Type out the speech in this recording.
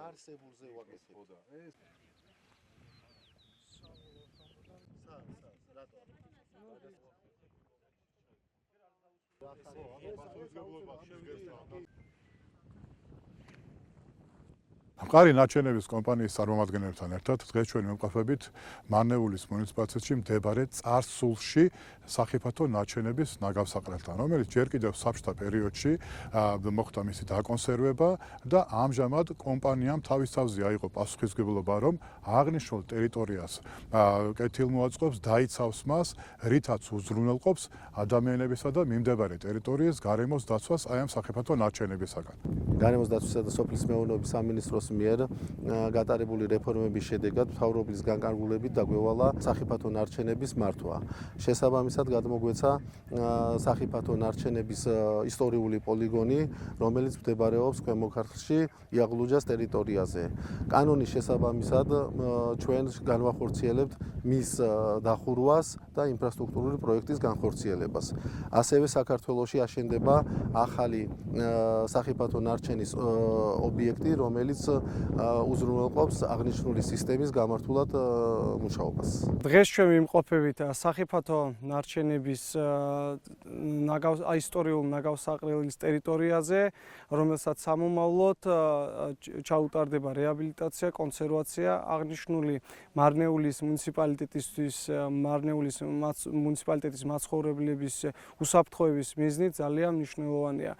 არსებულზე ვაკეთებ. მყარი ნაჩვენების კომპანიის წარმომადგენლებთან ერთად დღეს ჩვენ ვიმყოფებით მარნეულის მუნიციპალიტეტში მდებარე წარსულში სახიფათო ნაჩვენების ნაგავსაყრელთან, რომელიც ჯერ კიდევ საბჭოთა პერიოდში მოხდა მისი დაკონსერვება და ამჟამად კომპანიამ თავის თავზე აიღო პასუხისმგებლობა, რომ აღნიშნულ ტერიტორიას კეთილმოაწყობს, დაიცავს მას, რითაც უზრუნველყოფს ადამიანებისა და მიმდებარე ტერიტორიის გარემოს დაცვას აი ამ სახიფათო ნაჩვენებისაგან. გარემოს დაცვისა და სოფლის მეურნეობის სამინისტროს მიერ გატარებული რეფორმების შედეგად მთავრობის განკარგულებით დაგვევალა სახიფათო ნარჩენების მართვა. შესაბამისად გადმოგვეცა სახიფათო ნარჩენების ისტორიული პოლიგონი, რომელიც მდებარეობს ქვემო ქართლში იაღლუჯას ტერიტორიაზე. კანონის შესაბამისად ჩვენ განვახორციელებთ მის დახურვას და ინფრასტრუქტურული პროექტის განხორციელებას. ასევე საქართველოში აშენდება ახალი სახიფათო ნარჩენის ობიექტი, რომელიც უზრუნველყოფს აღნიშნული სისტემის გამართულად მუშაობას. დღეს ჩვენ ვიმყოფებით სახიფათო ნარჩენების ისტორიულ ნაგავსაყრელის ტერიტორიაზე, რომელსაც სამომავლოდ ჩაუტარდება რეაბილიტაცია, კონსერვაცია. აღნიშნული მარნეულის მუნიციპალიტეტისთვის, მარნეულის მუნიციპალიტეტის მაცხოვრებლების უსაფრთხოების მიზნით ძალიან მნიშვნელოვანია.